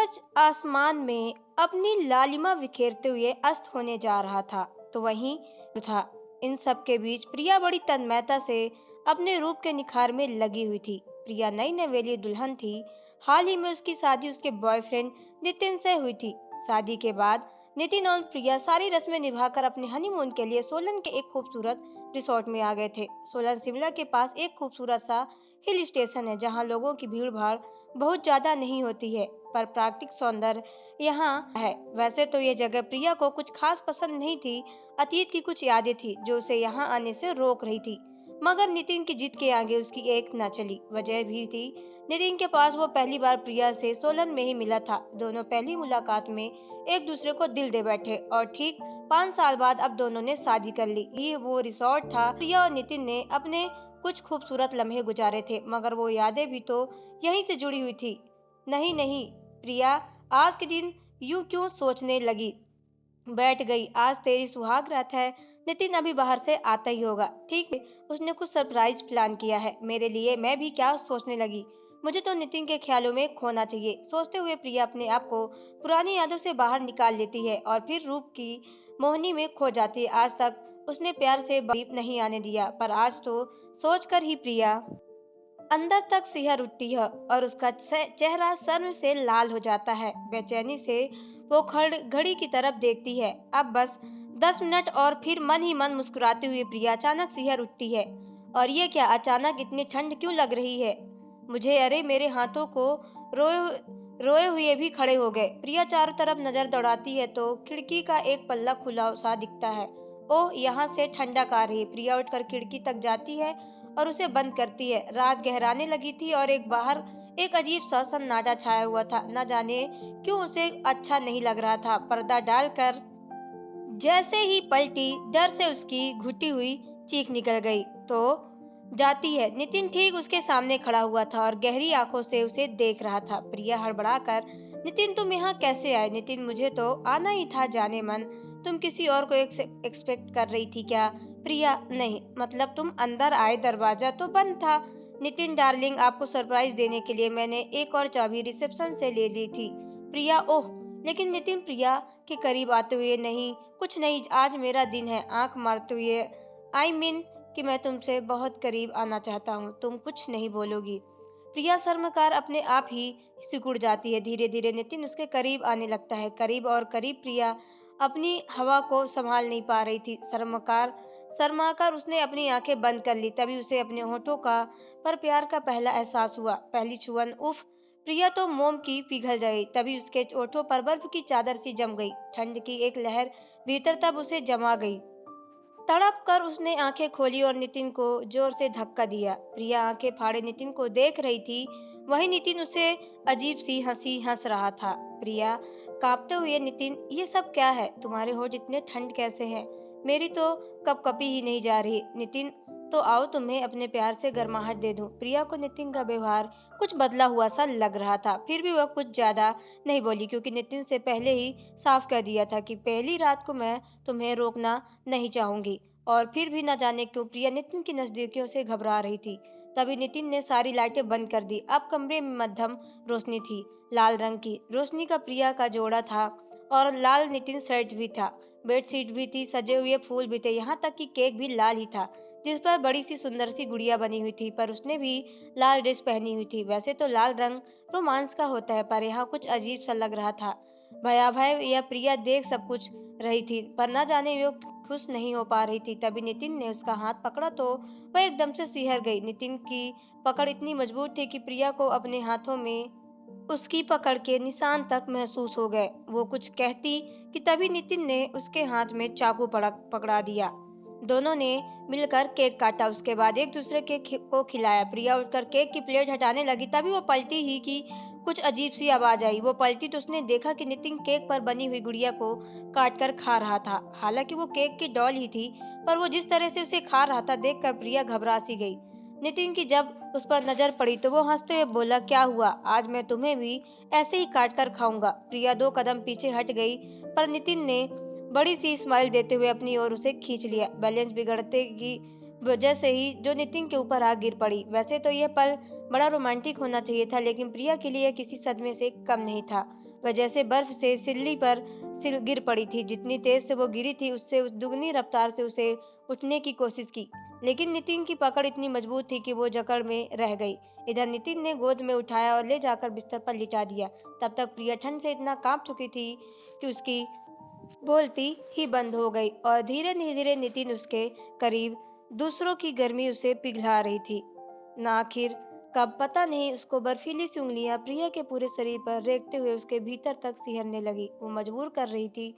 सूरज आसमान में अपनी लालिमा बिखेरते हुए अस्त होने जा रहा था, तो वहीं था। इन सब के बीच प्रिया बड़ी तन्मयता से अपने रूप के निखार में लगी हुई थी। प्रिया नई नवेली दुल्हन थी। हाल ही में उसकी शादी उसके बॉयफ्रेंड नितिन से हुई थी। शादी के बाद नितिन और प्रिया सारी रस्में निभाकर अपने हनीमून के लिए सोलन के एक खूबसूरत रिसोर्ट में आ गए थे। सोलन शिमला के पास एक खूबसूरत सा हिल स्टेशन है, जहाँ लोगों की भीड़ भाड़ बहुत ज्यादा नहीं होती है, पर प्राकृतिक सौंदर्य यहाँ है। वैसे तो ये जगह प्रिया को कुछ खास पसंद नहीं थी। अतीत की कुछ यादें थी जो उसे यहाँ आने से रोक रही थी, मगर नितिन की जिद के आगे उसकी एक न चली। वजह भी थी नितिन के पास। वो पहली बार प्रिया से सोलन में ही मिला था। दोनों पहली मुलाकात में एक दूसरे को दिल दे बैठे और ठीक 5 साल बाद अब दोनों ने शादी कर ली। ये वो रिसोर्ट था। प्रिया और नितिन ने अपने कुछ खूबसूरत लम्हे गुजारे थे, मगर वो यादें भी तो यहीं से जुड़ी हुई थी। नहीं नहीं प्रिया, आज के दिन यूं क्यों सोचने लगी बैठ गई? आज तेरी सुहाग रात है। नितिन अभी बाहर से आता ही होगा। ठीक है, उसने कुछ सरप्राइज प्लान किया है मेरे लिए। मैं भी क्या सोचने लगी, मुझे तो नितिन के ख्यालों में खोना चाहिए। सोचते हुए प्रिया अपने आप को पुरानी यादों से बाहर निकाल लेती है और फिर रूप की मोहनी में खो जाती है। आज तक उसने प्यार से करीब नहीं आने दिया, पर आज तो सोचकर ही प्रिया अंदर तक सिहर उठती है और उसका चेहरा शर्म से लाल हो जाता है। बेचैनी से वो घड़ी की तरफ देखती है। अब बस 10 मिनट और फिर मन ही मन मुस्कुराते हुए प्रिया अचानक सिहर उठती है। और ये क्या, अचानक इतनी ठंड क्यों लग रही है मुझे? अरे मेरे हाथों को रोए रोए हुए भी खड़े हो गए। प्रिया चारों तरफ नजर दौड़ाती है तो खिड़की का एक पल्ला खुला सा दिखता है। ओह, यहाँ से ठंडक आ रही है। प्रिया उठकर खिड़की तक जाती है और उसे बंद करती है। रात गहराने लगी थी और बाहर एक अजीब सा सन्नाटा छाया हुआ था। न जाने क्यों उसे अच्छा नहीं लग रहा था। पर्दा डालकर जैसे ही पलटी, डर से उसकी घुटी हुई चीख निकल गई। तो जाती है। नितिन ठीक उसके सामने खड़ा हुआ था और गहरी आंखों से उसे देख रहा था। प्रिया हड़बड़ाकर, नितिन तुम यहाँ कैसे आए? नितिन, मुझे तो आना ही था जाने मन। तुम किसी और को एक्सपेक्ट कर रही थी क्या? प्रिया, नहीं, मतलब तुम अंदर आए, दरवाजा तो बंद था। नितिन डार्लिंग, आपको सरप्राइज देने के लिए मैंने एक और चाबी रिसेप्शन से ले ली थी। प्रिया, ओह, लेकिन नितिन प्रिया के करीब आते हुए, नहीं, कुछ नहीं, आज मेरा दिन है। आंख मारते हुए, आई मीन कि मैं तुमसे बहुत करीब आना चाहता हूँ। तुम कुछ नहीं बोलोगी? प्रिया शर्मकार अपने आप ही सिकुड़ जाती है। धीरे धीरे नितिन उसके करीब आने लगता है, करीब और करीब। प्रिया अपनी हवा को संभाल नहीं पा रही थी। शर्माकर उसने अपनी आंखें बंद कर ली। तभी उसे अपने होठों का पर प्यार का पहला एहसास हुआ। पहली छुअन, उफ! प्रिया तो मोम की पिघल गई। तभी उसके होठों पर बर्फ की चादर सी जम गई। ठंड की एक लहर भीतर तब उसे जमा गई। तड़प कर उसने आंखें खोली और नितिन को जोर से धक्का दिया। प्रिया आंखें फाड़े नितिन को देख रही थी। वही नितिन उसे अजीब सी हंसी हंस रहा था। प्रिया कांपते हुए, नितिन, ये सब क्या है? तुम्हारे होठ इतने ठंड कैसे हैं? मेरी तो कपकपी ही नहीं जा रही। नितिन, तो आओ तुम्हें अपने प्यार से गर्माहट दे दूं। प्रिया को नितिन का व्यवहार कुछ बदला हुआ सा लग रहा था। फिर भी वह कुछ ज्यादा नहीं बोली, क्योंकि नितिन से पहले ही साफ कर दिया था कि पहली रात को मैं तुम्हें रोकना नहीं चाहूंगी। और फिर भी न जाने क्यों प्रिया नितिन की नजदीकियों से घबरा रही थी। तभी नितिन ने सारी लाइटें बंद कर दी। अब कमरे में मध्यम रोशनी थी, लाल रंग की रोशनी का प्रिया का जोड़ा था और लाल नितिन शर्ट भी था। बेडशीट भी थी, सजे हुए फूल भी थे, यहाँ तक कि केक भी लाल ही था, जिस पर बड़ी सी सुंदर सी गुड़िया बनी हुई थी। पर उसने भी लाल ड्रेस पहनी हुई थी। वैसे तो लाल रंग रोमांस का होता है, पर यहाँ कुछ अजीब सा लग रहा था। भयावह यह प्रिया देख सब कुछ रही थी, पर न जाने वो खुश नहीं हो पा रही थी। तभी नितिन ने उसका हाथ पकड़ा तो वह एकदम से सिहर गई। नितिन की पकड़ इतनी मजबूत थी कि प्रिया को अपने हाथों में उसकी पकड़ के निशान तक महसूस हो गए। वो कुछ कहती कि तभी नितिन ने उसके हाथ में चाकू पकड़ा दिया। दोनों ने मिलकर केक काटा, उसके बाद एक दूसरे को खिलाया। प्रिया उठकर केक की प्लेट हटाने लगी, तभी वो पलटी ही कि कुछ अजीब सी आवाज आई। वो पलटी तो उसने देखा कि नितिन केक पर बनी हुई गुड़िया को काट कर खा रहा था। हालांकि वो केक की डॉल ही थी, पर वो जिस तरह से उसे खा रहा था देखकर प्रिया घबरा सी गई। नितिन की जब उस पर नजर पड़ी तो वो हंसते हुए बोला, क्या हुआ? आज मैं तुम्हें भी ऐसे ही काट कर खाऊंगा। प्रिया 2 कदम पीछे हट गई, पर नितिन ने बड़ी सी स्माइल देते हुए अपनी ओर उसे खींच लिया। बैलेंस बिगड़ते की वजह से ही जो नितिन के ऊपर आग गिर पड़ी। वैसे तो यह पल बड़ा रोमांटिक होना चाहिए था, लेकिन प्रिया के लिए किसी सदमे से कम नहीं था। वह जैसे बर्फ से सिल्ली पर गिर पड़ी थी। जितनी तेज से वो गिरी थी, उससे दुगनी रफ्तार से उसे उठने की कोशिश की, लेकिन नितिन की पकड़ इतनी मजबूत थी कि वो जकड़ में रह गई। इधर नितिन ने गोद में उठाया और ले जाकर बिस्तर पर लिटा दिया। तब तक प्रिया ठंड से इतना कांप चुकी थी कि उसकी बोलती ही बंद हो गई और धीरे धीरे नितिन उसके करीब। दूसरों की गर्मी उसे पिघला रही थी। ना आखिर कब पता नहीं, उसको बर्फीली सी उंगलियां प्रिया के पूरे शरीर पर रेंगते हुए उसके भीतर तक सिहरने लगी। वो मजबूर कर रही थी।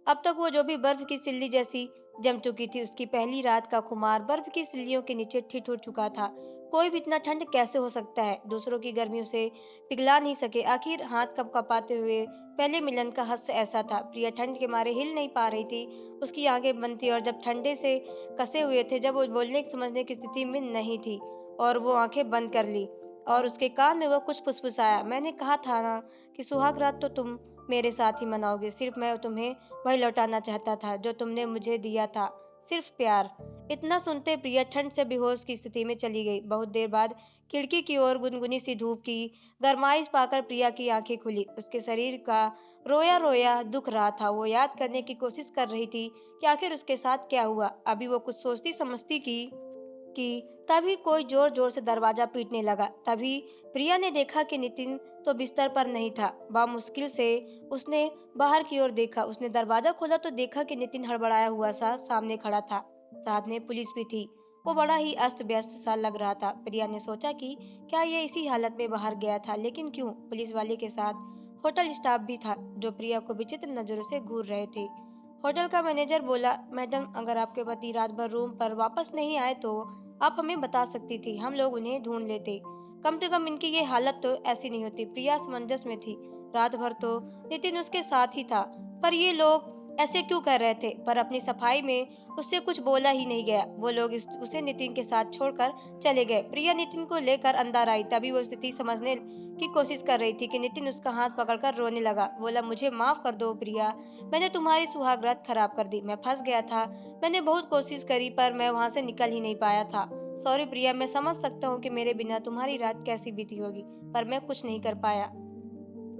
अब तक वो जो भी बर्फ की सिल्ली जैसी जम चुकी थी, उसकी पहली रात का खुमार बर्फ की सिल्लियों के नीचे ठिठुर चुका था। कोई भी इतना ठंड कैसे हो सकता है? दूसरों की गर्मी उसे पिघला नहीं सके। आखिर हाथ कब कपाते हुए पहले मिलन का हस्य ऐसा था। प्रिया ठंड के मारे हिल नहीं पा रही थी। उसकी आंखें बंद थी और जब ठंडे से कसे हुए थे, जब वो बोलने समझने की स्थिति में नहीं थी और वो आंखें बंद कर ली और उसके कान में वो कुछ फुसफुसाया। मैंने कहा था ना कि सुहाग रात तो तुम मेरे साथ ही मनाओगे। सिर्फ मैं तुम्हें वही लौटाना चाहता था जो तुमने मुझे दिया था, सिर्फ प्यार। इतना सुनते प्रिया ठंड से बेहोश की स्थिति में चली गई। बहुत देर बाद खिड़की की ओर गुनगुनी सी धूप की गरमाइश पाकर प्रिया की आंखें खुली। उसके शरीर का रोया रोया दुख रहा था। वो याद करने की कोशिश कर रही थी कि आखिर उसके साथ क्या हुआ। अभी वो कुछ सोचती समझती कि तभी कोई जोर जोर से दरवाजा पीटने लगा। तभी प्रिया ने देखा कि नितिन तो बिस्तर पर नहीं था। मुश्किल से उसने बाहर की ओर देखा। उसने दरवाजा खोला तो देखा कि नितिन हड़बड़ाया हुआ सा सामने खड़ा था। साथ में पुलिस भी थी। वो बड़ा ही अस्त व्यस्त सा लग रहा था। प्रिया ने सोचा कि क्या ये इसी हालत में बाहर गया था, लेकिन क्यों? पुलिस वाले के साथ होटल स्टाफ भी था जो प्रिया को विचित्र नजरों से घूर रहे थे। होटल का मैनेजर बोला, मैडम, अगर आपके पति रात भर रूम पर वापस नहीं आए तो आप हमें बता सकती थी, हम लोग उन्हें ढूंढ लेते। कम से कम इनकी ये हालत तो ऐसी नहीं होती। प्रिया असमंजस में थी। रात भर तो नितिन उसके साथ ही था, पर ये लोग ऐसे क्यों कर रहे थे? पर अपनी सफाई में उससे कुछ बोला ही नहीं गया। वो लोग उसे नितिन के साथ छोड़कर चले गए। प्रिया नितिन को लेकर अंदर आई। तभी वो स्थिति समझने की कोशिश कर रही थी कि नितिन उसका हाथ पकड़कर रोने लगा। बोला, मुझे माफ कर दो प्रिया, मैंने तुम्हारी सुहागरात खराब कर दी। मैं फंस गया था। मैंने बहुत कोशिश करी पर मैं वहां से निकल ही नहीं पाया था। सॉरी प्रिया, मैं समझ सकता हूँ कि मेरे बिना तुम्हारी रात कैसी बीती होगी, पर मैं कुछ नहीं कर पाया।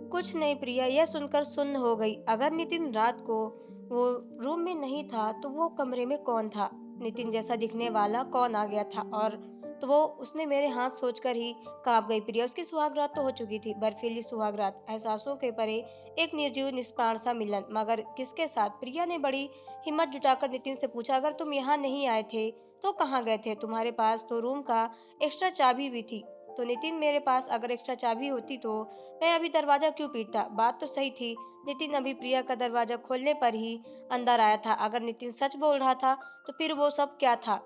कुछ नहीं प्रिया यह सुनकर सुन्न हो गई। अगर नितिन रात को वो रूम में नहीं था तो वो कमरे में कौन था? नितिन जैसा दिखने वाला कौन आ गया था? और तो वो उसने मेरे हाथ सोचकर ही कांप गई प्रिया। उसकी सुहागरात तो हो चुकी थी, बर्फीली सुहागरात, एहसासों के परे एक निर्जीव निष्प्राण सा मिलन। मगर किसके साथ? प्रिया ने बड़ी हिम्मत जुटाकर नितिन से पूछा, अगर तुम यहाँ नहीं आए थे तो कहाँ गए थे? तुम्हारे पास तो रूम का एक्स्ट्रा चाबी भी थी। तो नितिन, मेरे पास अगर एक्स्ट्रा चाबी होती तो मैं अभी दरवाजा क्यों पीटता? बात तो सही थी। नितिन अभी प्रिया का दरवाजा खोलने पर ही अंदर आया था। अगर नितिन सच बोल रहा था तो फिर वो सब क्या था?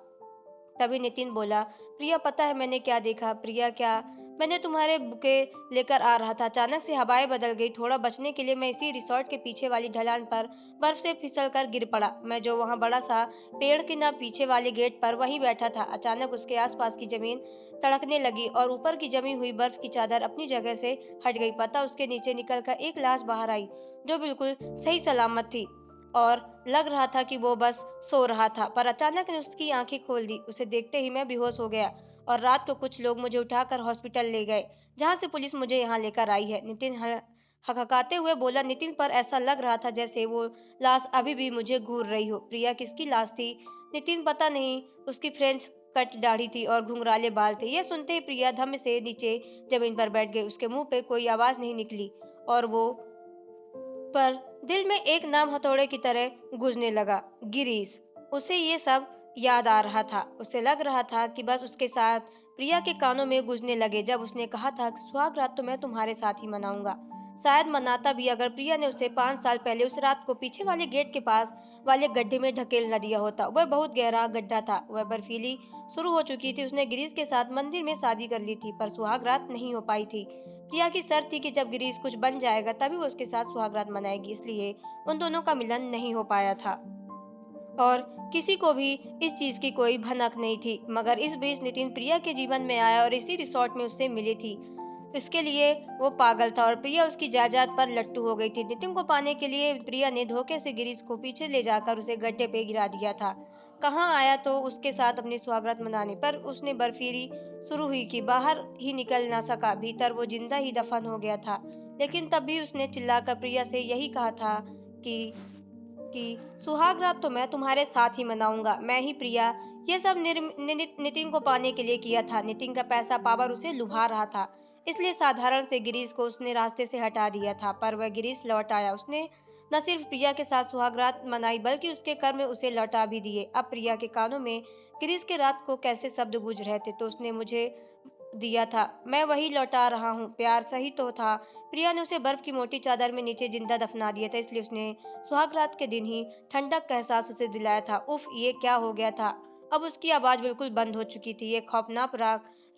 तभी नितिन बोला, प्रिया, पता है मैंने क्या देखा? प्रिया, क्या? मैंने तुम्हारे बुके लेकर आ रहा था, अचानक से हवाएं बदल गई। थोड़ा बचने के लिए मैं इसी रिसोर्ट के पीछे वाली ढलान पर बर्फ से फिसल कर गिर पड़ा। मैं जो वहाँ बड़ा सा पेड़ के ना पीछे वाले गेट पर वहीं बैठा था। अचानक उसके आसपास की जमीन तड़कने लगी और ऊपर की जमी हुई बर्फ की चादर अपनी जगह से हट गई। पता उसके नीचे निकलकर एक लाश बाहर आई जो बिल्कुल सही सलामत थी और लग रहा था कि वो बस सो रहा था। पर अचानक ने उसकी आंखें खोल दी। उसे देखते ही मैं बेहोश हो गया और रात को कुछ लोग मुझे उठाकर हॉस्पिटल ले गए, जहाँ से पुलिस मुझे यहाँ लेकर आई है। नितिन हकहकाते हुए बोला। नितिन पर ऐसा लग रहा था जैसे वो लाश अभी भी मुझे घूर रही हो। प्रिया, किसकी लाश थी? नितिन, पता नहीं। उसकी फ्रेंच कट दाढ़ी थी और घुंघराले बाल थे। यह सुनते ही प्रिया धम्म से नीचे जमीन पर बैठ गई। उसके मुंह पे कोई आवाज नहीं निकली और वो पर दिल में एक नाम हथौड़े की तरह गूंजने लगा, गिरीश। उसे ये सब याद आ रहा था। उसे लग रहा था कि बस उसके साथ प्रिया के कानों में गूंजने लगे जब उसने कहा था, सुहाग रात तो मैं तुम्हारे साथ ही मनाऊंगा। शायद मनाता भी अगर प्रिया ने उसे 5 साल पहले उस रात को पीछे वाले गेट के पास वाले गड्ढे में ढकेल न दिया होता। वह बहुत गहरा गड्ढा था। वह बर्फीली शुरू हो चुकी थी। उसने गिरीश के साथ मंदिर में शादी कर ली थी, पर सुहाग रात नहीं हो पाई थी। प्रिया की शर्त थी कि जब गिरीश कुछ बन जाएगा तभी वो उसके साथ सुहागरात मनाएगी, इसलिए उन दोनों का मिलन नहीं हो पाया था और किसी को भी इस चीज की कोई भनक नहीं थी। मगर इस बीच नितिन प्रिया के जीवन में आया और इसी रिसोर्ट में उससे मिली थी। इसके लिए वो पागल था और प्रिया उसकी जायदाद पर लट्टू हो गई थी। नितिन को पाने के लिए प्रिया ने धोखे से गिरीश को पीछे ले जाकर उसे गड्ढे पे गिरा दिया था। कहाँ आया तो उसके साथ अपनी सुहागरात मनाने, पर उसने बर्फीली शुरू हुई कि बाहर ही निकल ना सका। भीतर वो जिंदा ही दफन हो गया था। लेकिन तब भी उसने चिल्लाकर प्रिया से यही कहा था कि कि सुहाग रात तो मैं तुम्हारे साथ ही मनाऊंगा, मैं ही प्रिया। ये सब नितिन को पाने के लिए किया था। नितिन का पैसा पावर उसे लुभा रहा था, इसलिए साधारण से गिरीश को उसने रास्ते से हटा दिया था। पर वह गिरीश लौट आया। उसने न सिर्फ प्रिया के साथ सुहाग रात मनाई, बल्कि उसके कर्म उसे लौटा भी दिए। अब प्रिया के कानों में गिरीश के रात को कैसे शब्द गूंज रहे थे, तो उसने मुझे दिया था, मैं वही लौटा रहा हूँ। प्यार सही तो था। प्रिया ने उसे बर्फ की मोटी चादर में नीचे जिंदा दफना दिया था, इसलिए उसने सुहाग रात के दिन ही ठंडक का एहसास उसे दिलाया था। उफ, ये क्या हो गया था। अब उसकी आवाज बिल्कुल बंद हो चुकी थी। ये खौफनाक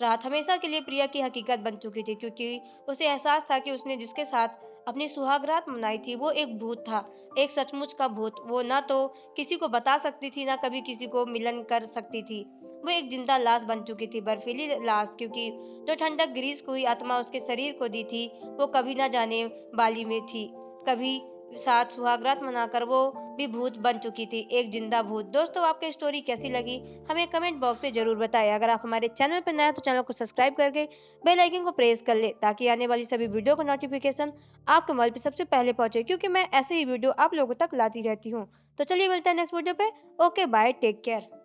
रात हमेशा के लिए प्रिया की हकीकत बन चुकी थी, क्योंकि उसे एहसास था कि उसने जिसके साथ अपनी सुहाग रात मनाई थी वो एक भूत था, एक सचमुच का भूत। वो ना तो किसी को बता सकती थी, ना कभी किसी को मिलन कर सकती थी। वो एक जिंदा लाश बन चुकी थी, बर्फीली लाश, क्योंकि जो ठंडक ग्रीस को हुई आत्मा उसके शरीर को दी थी, वो कभी ना जाने वाली में थी। कभी साथ सुहागरात मनाकर वो भी भूत बन चुकी थी, एक जिंदा भूत। दोस्तों, आपको स्टोरी कैसी लगी हमें कमेंट बॉक्स में जरूर बताएं। अगर आप हमारे चैनल पर नए हैं तो चैनल को सब्सक्राइब करके बेल आइकन को प्रेस कर ले, ताकि आने वाली सभी वीडियो का नोटिफिकेशन आपके मोबाइल पे सबसे पहले पहुंचे, क्योंकि मैं ऐसे ही वीडियो आप लोगों तक लाती रहती हूँ। तो चलिए मिलते हैं नेक्स्ट वीडियो पे। Okay bye, take care.